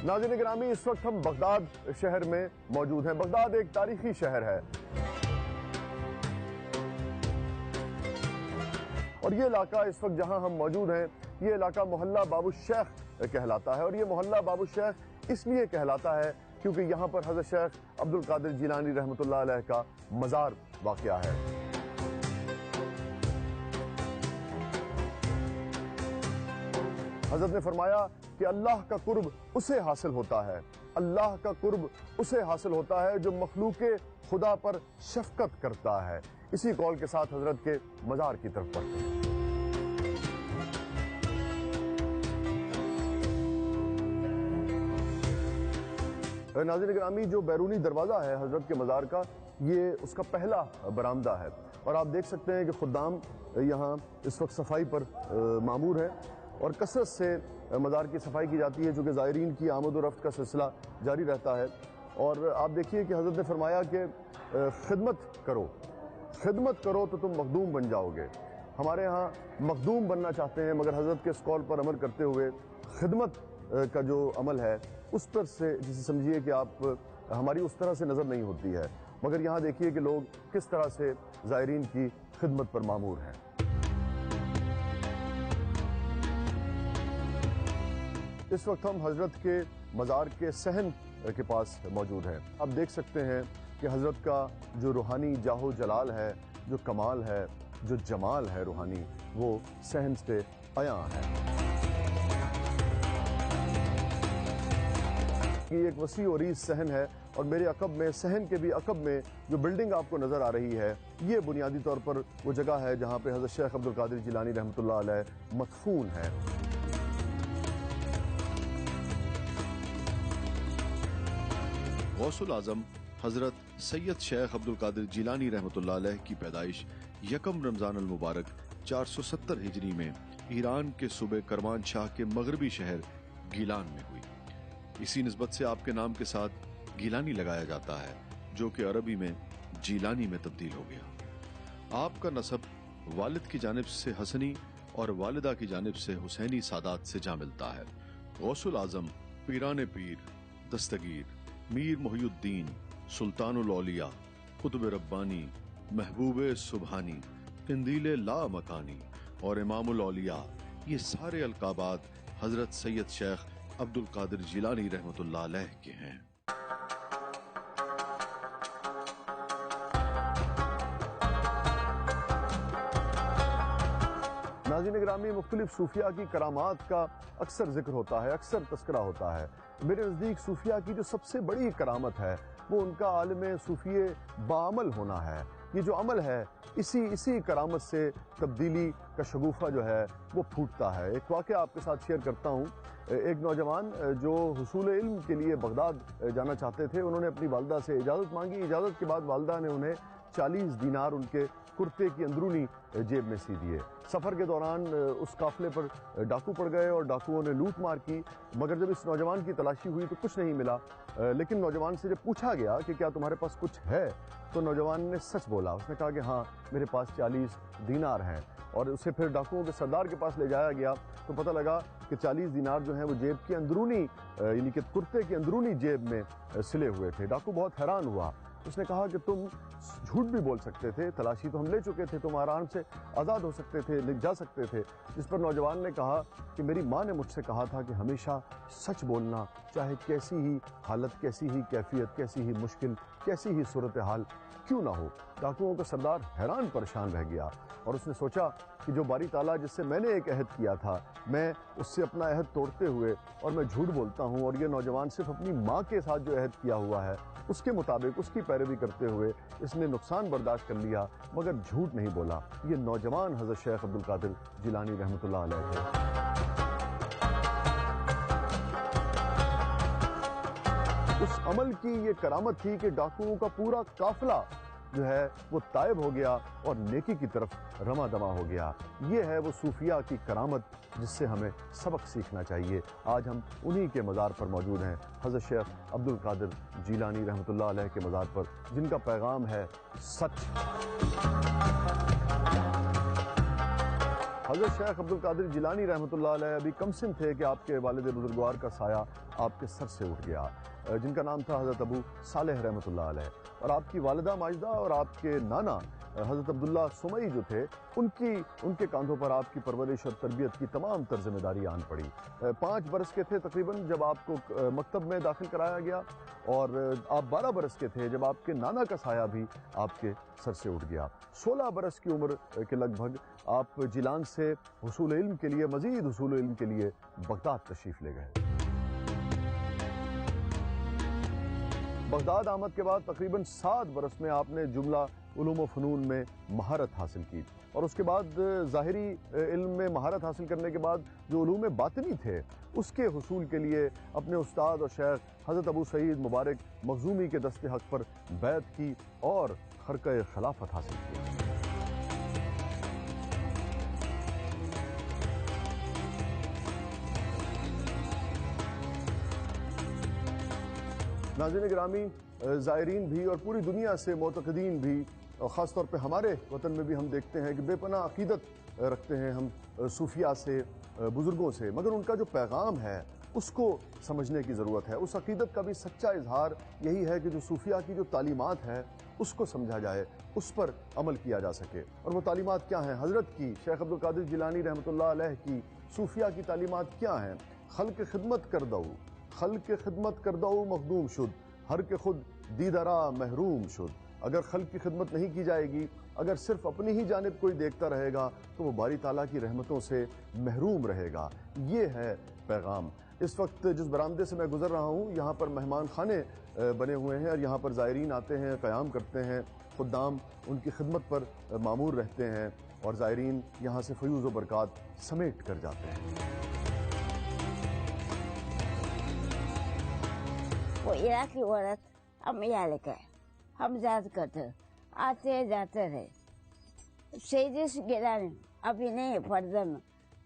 ناظرین گرامی، اس وقت ہم بغداد شہر میں موجود ہیں۔ بغداد ایک تاریخی شہر ہے اور یہ علاقہ اس وقت جہاں ہم موجود ہیں، یہ علاقہ محلہ باب الشیخ کہلاتا ہے، اور یہ محلہ باب الشیخ اس لیے کہلاتا ہے کیونکہ یہاں پر حضرت شیخ عبد القادر جیلانی رحمۃ اللہ علیہ کا مزار واقع ہے۔ حضرت نے فرمایا کہ اللہ کا قرب اسے حاصل ہوتا ہے، اللہ کا قرب اسے حاصل ہوتا ہے جو مخلوق خدا پر شفقت کرتا ہے۔ اسی قول کے ساتھ حضرت کے مزار کی طرف بڑھتے ہیں۔ ناظرین گرامی، جو بیرونی دروازہ ہے حضرت کے مزار کا، یہ اس کا پہلا برآمدہ ہے، اور آپ دیکھ سکتے ہیں کہ خدام یہاں اس وقت صفائی پر مامور ہیں اور کثرت سے مزار کی صفائی کی جاتی ہے، چونکہ زائرین کی آمد و رفت کا سلسلہ جاری رہتا ہے۔ اور آپ دیکھیے کہ حضرت نے فرمایا کہ خدمت کرو تو تم مخدوم بن جاؤ گے۔ ہمارے ہاں مخدوم بننا چاہتے ہیں، مگر حضرت کے اس قول پر عمل کرتے ہوئے خدمت کا جو عمل ہے اس پر سے جسے سمجھیے کہ آپ ہماری اس طرح سے نظر نہیں ہوتی ہے، مگر یہاں دیکھیے کہ لوگ کس طرح سے زائرین کی خدمت پر مامور ہیں۔ اس وقت ہم حضرت کے مزار کے صحن کے پاس موجود ہیں۔ آپ دیکھ سکتے ہیں کہ حضرت کا جو روحانی جاہ و جلال ہے، جو کمال ہے، جو جمال ہے روحانی، وہ صحن سے عیاں ہے۔ یہ ایک وسیع و عریض صحن ہے، اور میرے عقب میں، صحن کے بھی عقب میں جو بلڈنگ آپ کو نظر آ رہی ہے، یہ بنیادی طور پر وہ جگہ ہے جہاں پہ حضرت شیخ عبد القادر جیلانی رحمۃ اللہ علیہ مدفون ہے۔ غوث الاعظم حضرت سید شیخ عبد القادر جیلانی رحمۃ اللہ علیہ کی پیدائش 1 رمضان المبارک 470 ہجری میں ایران کے صوبے کرمان شاہ کے مغربی شہر گیلان میں ہوئی۔ اسی نسبت سے آپ کے نام کے ساتھ گیلانی لگایا جاتا ہے، جو کہ عربی میں جیلانی میں تبدیل ہو گیا۔ آپ کا نسب والد کی جانب سے حسنی اور والدہ کی جانب سے حسینی سادات سے جا ملتا ہے۔ غوث الاعظم پیران پیر، دستگیر، میر محی الدین، سلطان الاولیاء، قطب ربانی، محبوب سبحانی، قندیل لا مکانی اور امام الاولیاء، یہ سارے القابات حضرت سید شیخ عبد القادر جیلانی رحمۃ اللہ علیہ کے ہیں۔ ناظرین گرامی، مختلف صوفیاء کی کرامات کا اکثر ذکر ہوتا ہے، اکثر تذکرہ ہوتا ہے۔ میرے نزدیک صوفیاء کی جو سب سے بڑی کرامت ہے وہ ان کا عالم صوفی باعمل ہونا ہے۔ یہ جو عمل ہے، اسی کرامت سے تبدیلی کا شگوفہ جو ہے وہ پھوٹتا ہے۔ ایک واقعہ آپ کے ساتھ شیئر کرتا ہوں۔ ایک نوجوان جو حصول علم کے لیے بغداد جانا چاہتے تھے، انہوں نے اپنی والدہ سے اجازت مانگی۔ اجازت کے بعد والدہ نے انہیں 40 دینار ان کے کرتے کی اندرونی جیب میں سی دیے۔ سفر کے دوران اس قافلے پر ڈاکو پڑ گئے اور ڈاکوؤں نے لوٹ مار کی، مگر جب اس نوجوان کی تلاشی ہوئی تو کچھ نہیں ملا۔ لیکن نوجوان سے جب پوچھا گیا کہ کیا تمہارے پاس کچھ ہے، تو نوجوان نے سچ بولا۔ اس نے کہا کہ ہاں، میرے پاس 40 دینار ہیں، اور اسے پھر ڈاکوؤں کے سردار کے پاس لے جایا گیا تو پتہ لگا کہ 40 دینار جو ہیں وہ جیب کے اندرونی یعنی کہ کرتے کی اندرونی جیب میں سلے ہوئے تھے۔ ڈاکو بہت حیران ہوا۔ اس نے کہا کہ تم جھوٹ بھی بول سکتے تھے، تلاشی تو ہم لے چکے تھے، تم آرام سے آزاد ہو سکتے تھے، لکھ جا سکتے تھے۔ جس پر نوجوان نے کہا کہ میری ماں نے مجھ سے کہا تھا کہ ہمیشہ سچ بولنا، چاہے کیسی ہی حالت، کیسی ہی کیفیت، کیسی ہی مشکل، کیسی ہی صورتحال کیوں نہ ہو۔ ڈاکوؤں کا سردار حیران پریشان رہ گیا، اور اس نے سوچا کہ جو باری تعالیٰ جس سے میں نے ایک عہد کیا تھا، میں اس سے اپنا عہد توڑتے ہوئے اور میں جھوٹ بولتا ہوں، اور یہ نوجوان صرف اپنی ماں کے ساتھ جو عہد کیا ہوا ہے اس کے مطابق اس کی پیروی کرتے ہوئے اس نے نقصان برداشت کر لیا، مگر جھوٹ نہیں بولا۔ یہ نوجوان حضرت شیخ عبد القادر جیلانی رحمۃ اللہ علیہ تھے۔ اس عمل کی یہ کرامت تھی کہ ڈاکوؤں کا پورا قافلہ جو ہے وہ تائب ہو گیا اور نیکی کی طرف رواں دواں ہو گیا۔ یہ ہے وہ صوفیاء کی کرامت جس سے ہمیں سبق سیکھنا چاہیے۔ آج ہم انہی کے مزار پر موجود ہیں، حضرت شیخ عبد القادر جیلانی رحمۃ اللہ علیہ کے مزار پر، جن کا پیغام ہے سچ۔ حضرت شیخ عبد القادر جیلانی رحمۃ اللہ علیہ ابھی کم سن تھے کہ آپ کے والد بزرگوار کا سایہ آپ کے سر سے اٹھ گیا، جن کا نام تھا حضرت ابو صالح رحمۃ اللہ علیہ، اور آپ کی والدہ ماجدہ اور آپ کے نانا حضرت عبداللہ سمئی جو تھے ان کے کاندھوں پر آپ کی پرورش اور تربیت کی تمام تر ذمہ داری آن پڑی۔ 5 برس کے تھے تقریباً جب آپ کو مکتب میں داخل کرایا گیا، اور آپ 12 برس کے تھے جب آپ کے نانا کا سایہ بھی آپ کے سر سے اٹھ گیا۔ 16 برس کی عمر کے لگ بھگ آپ جیلان سے حصول علم کے لیے، مزید حصول علم کے لیے بغداد تشریف لے گئے۔ بغداد آمد کے بعد تقریباً 7 برس میں آپ نے جملہ علوم و فنون میں مہارت حاصل کی، اور اس کے بعد ظاہری علم میں مہارت حاصل کرنے کے بعد جو علوم باطنی تھے اس کے حصول کے لیے اپنے استاد اور شیخ حضرت ابو سعید مبارک مخزومی کے دست حق پر بیعت کی اور خرقہ خلافت حاصل کی۔ ناظرین گرامی، زائرین بھی اور پوری دنیا سے معتقدین بھی، خاص طور پہ ہمارے وطن میں بھی ہم دیکھتے ہیں کہ بے پناہ عقیدت رکھتے ہیں ہم صوفیاء سے، بزرگوں سے، مگر ان کا جو پیغام ہے اس کو سمجھنے کی ضرورت ہے۔ اس عقیدت کا بھی سچا اظہار یہی ہے کہ جو صوفیاء کی جو تعلیمات ہے اس کو سمجھا جائے، اس پر عمل کیا جا سکے۔ اور وہ تعلیمات کیا ہیں؟ حضرت کی، شیخ عبد القادر جیلانی رحمۃ اللہ علیہ کی صوفیاء کی تعلیمات کیا ہیں؟ خلق خدمت کر دو، خلق خدمت کر دو مخدوم شد، ہر کے خود دیدرا محروم شد۔ اگر خلق کی خدمت نہیں کی جائے گی، اگر صرف اپنی ہی جانب کوئی دیکھتا رہے گا تو وہ باری تعالیٰ کی رحمتوں سے محروم رہے گا۔ یہ ہے پیغام۔ اس وقت جس برآمدے سے میں گزر رہا ہوں یہاں پر مہمان خانے بنے ہوئے ہیں، اور یہاں پر زائرین آتے ہیں، قیام کرتے ہیں، خدام ان کی خدمت پر مامور رہتے ہیں، اور زائرین یہاں سے فیوز و برکات سمیٹ کر جاتے ہیں۔ وہ عراقی عورت ہم یہاں کے ہم یاد کرتے آتے جاتے رہے، سیدس گیلانی ابھی نہیں ہے پردہ میں،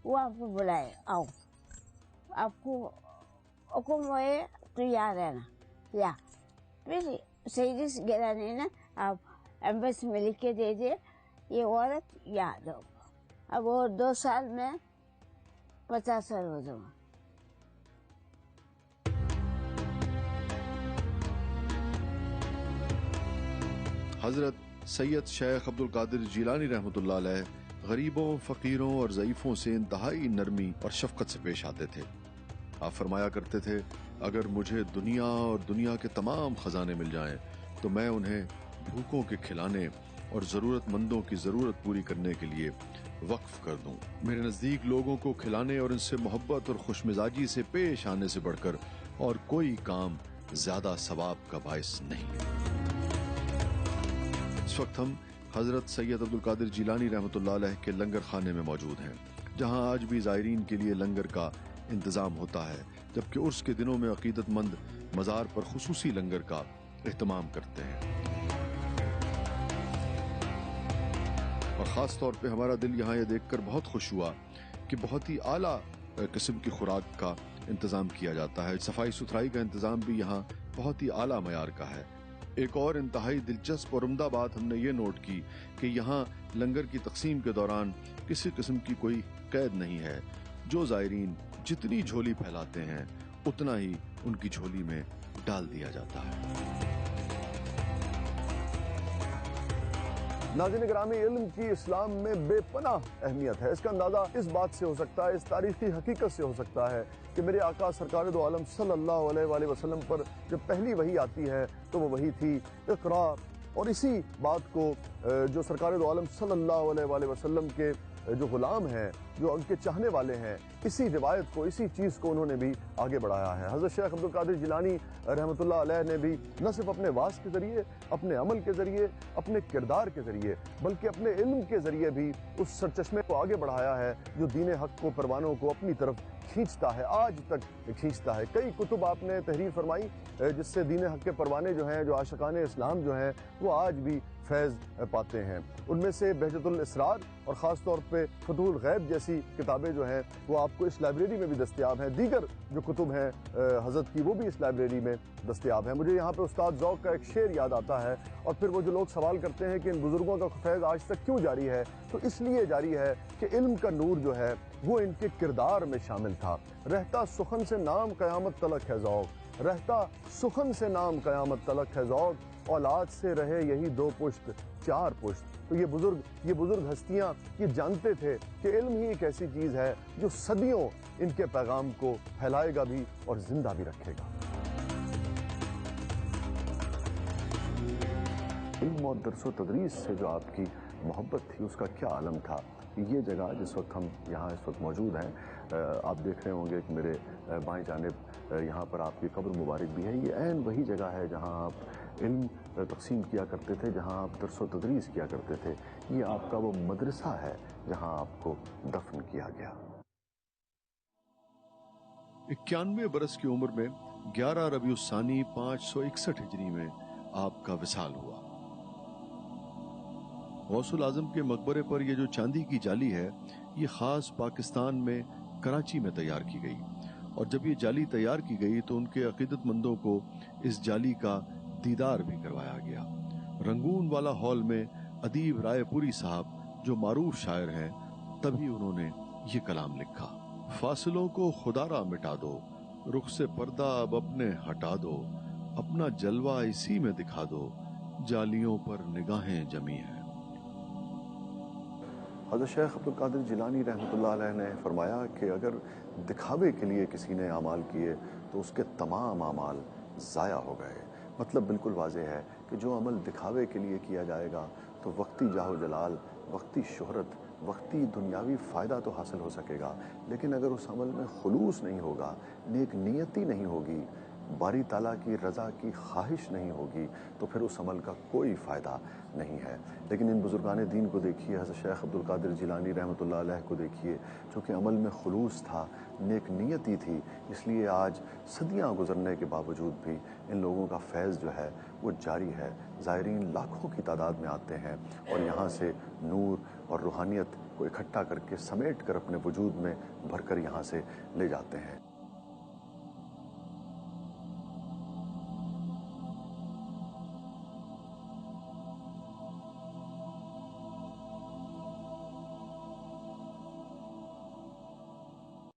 وہ آپ کو بلائے، آؤ آپ کو حکم ہوئے تو یہاں رہنا، یا پھر سیدس گیلانی نے آپ ایمبیسی میں لکھ کے دے دیے یہ عورت یاد ہو۔ اب وہ 2 سال میں 50 سال ہو جاؤں۔ حضرت سید شیخ عبد القادر جیلانی رحمۃ اللہ علیہ غریبوں، فقیروں اور ضعیفوں سے انتہائی نرمی اور شفقت سے پیش آتے تھے۔ آپ فرمایا کرتے تھے، اگر مجھے دنیا اور دنیا کے تمام خزانے مل جائیں تو میں انہیں بھوکوں کے کھلانے اور ضرورت مندوں کی ضرورت پوری کرنے کے لیے وقف کر دوں۔ میرے نزدیک لوگوں کو کھلانے اور ان سے محبت اور خوش مزاجی سے پیش آنے سے بڑھ کر اور کوئی کام زیادہ ثواب کا باعث نہیں۔ اس وقت ہم حضرت سید عبد القادر جیلانی رحمۃ اللہ علیہ کے لنگر خانے میں موجود ہیں، جہاں آج بھی زائرین کے لیے لنگر کا انتظام ہوتا ہے، جبکہ عرس کے دنوں میں عقیدت مند مزار پر خصوصی لنگر کا اہتمام کرتے ہیں۔ اور خاص طور پہ ہمارا دل یہاں یہ دیکھ کر بہت خوش ہوا کہ بہت ہی اعلیٰ قسم کی خوراک کا انتظام کیا جاتا ہے۔ صفائی ستھرائی کا انتظام بھی یہاں بہت ہی اعلیٰ معیار کا ہے۔ ایک اور انتہائی دلچسپ اور عمدہ بات ہم نے یہ نوٹ کی کہ یہاں لنگر کی تقسیم کے دوران کسی قسم کی کوئی قید نہیں ہے۔ جو زائرین جتنی جھولی پھیلاتے ہیں اتنا ہی ان کی جھولی میں ڈال دیا جاتا ہے۔ ناظرین گرامی، علم کی اسلام میں بے پناہ اہمیت ہے۔ اس کا اندازہ اس بات سے ہو سکتا ہے، اس تاریخی حقیقت سے ہو سکتا ہے کہ میرے آقا سرکار دو عالم صلی اللہ علیہ وآلہ وسلم پر جب پہلی وحی آتی ہے تو وہ وحی تھی اقرا، اور اسی بات کو جو سرکار دو عالم صلی اللہ علیہ وآلہ وسلم کے جو غلام ہیں، جو ان کے چاہنے والے ہیں، اسی روایت کو، اسی چیز کو انہوں نے بھی آگے بڑھایا ہے۔ حضرت شیخ عبد القادر جیلانی رحمۃ اللہ علیہ نے بھی نہ صرف اپنے واعظ کے ذریعے، اپنے عمل کے ذریعے، اپنے کردار کے ذریعے، بلکہ اپنے علم کے ذریعے بھی اس سرچشمے کو آگے بڑھایا ہے جو دین حق کو، پروانوں کو اپنی طرف کھینچتا ہے، آج تک کھینچتا ہے۔ کئی کتب آپ نے تحریر فرمائی جس سے دین حق کے پروانے جو ہیں، جو عاشقان اسلام جو ہیں، وہ آج بھی فیض پاتے ہیں۔ ان میں سے بہجت الاسرار اور خاص طور پہ فتوح الغیب جیسی کتابیں جو ہیں وہ آپ کو اس لائبریری میں بھی دستیاب ہیں۔ دیگر جو کتب ہیں حضرت کی وہ بھی اس لائبریری میں دستیاب ہیں۔ مجھے یہاں پہ استاد ذوق کا ایک شعر یاد آتا ہے، اور پھر وہ جو لوگ سوال کرتے ہیں کہ ان بزرگوں کا فیض آج تک کیوں جاری ہے، تو اس لیے جاری ہے کہ علم کا نور جو ہے وہ ان کے کردار میں شامل تھا۔ رہتا سخن سے نام قیامت تلک ہے ذوق، رہتا سخن سے نام قیامت تلک ہے ذوق، اولاد سے رہے یہی 2 پشت 4 پشت۔ تو یہ بزرگ ہستیاں یہ جانتے تھے کہ علم ہی ایک ایسی چیز ہے جو صدیوں ان کے پیغام کو پھیلائے گا بھی اور زندہ بھی رکھے گا۔ علم اور درس و تدریس سے جو آپ کی محبت تھی اس کا کیا عالم تھا۔ یہ جگہ جس وقت ہم یہاں اس وقت موجود ہیں، آپ دیکھ رہے ہوں گے کہ میرے بائیں جانب یہاں پر آپ کی قبر مبارک بھی ہے۔ یہ عین وہی جگہ ہے جہاں آپ علم تقسیم کیا کرتے تھے، جہاں آپ درس و تدریس کیا کرتے تھے۔ یہ آپ کا وہ مدرسہ ہے جہاں آپ کو دفن کیا گیا۔ 91 برس کی عمر میں 11 ربیع الثانی 561 ہجری میں آپ کا وصال ہوا۔ غوث العظم کے مقبرے پر یہ جو چاندی کی جالی ہے یہ خاص پاکستان میں کراچی میں تیار کی گئی، اور جب یہ جالی تیار کی گئی تو ان کے عقیدت مندوں کو اس جالی کا دیدار بھی کروایا گیا۔ رنگون والا ہال میں ادیب رائے پوری صاحب جو معروف شاعر ہیں، تبھی انہوں نے یہ کلام لکھا: فاصلوں کو خدا را مٹا دو، رخ سے پردہ اب اپنے ہٹا دو، اپنا جلوہ اسی میں دکھا دو، جالیوں پر نگاہیں جمی ہیں۔ حضرت شیخ عبدالقادر جیلانی رحمۃ اللہ علیہ نے فرمایا کہ اگر دکھاوے کے لیے کسی نے اعمال کیے تو اس کے تمام اعمال ضائع ہو گئے۔ مطلب بالکل واضح ہے کہ جو عمل دکھاوے کے لیے کیا جائے گا تو وقتی جاہ و جلال، وقتی شہرت، وقتی دنیاوی فائدہ تو حاصل ہو سکے گا، لیکن اگر اس عمل میں خلوص نہیں ہوگا، نیک نیتی نہیں ہوگی، باری تعالیٰ کی رضا کی خواہش نہیں ہوگی، تو پھر اس عمل کا کوئی فائدہ نہیں ہے۔ لیکن ان بزرگان دین کو دیکھیے، حضرت شیخ عبدالقادر جیلانی رحمۃ اللہ علیہ کو دیکھیے، چونکہ عمل میں خلوص تھا، نیک نیتی تھی، اس لیے آج صدیاں گزرنے کے باوجود بھی ان لوگوں کا فیض جو ہے وہ جاری ہے۔ زائرین لاکھوں کی تعداد میں آتے ہیں اور یہاں سے نور اور روحانیت کو اکٹھا کر کے سمیٹ کر اپنے وجود میں بھر کر یہاں سے لے جاتے ہیں۔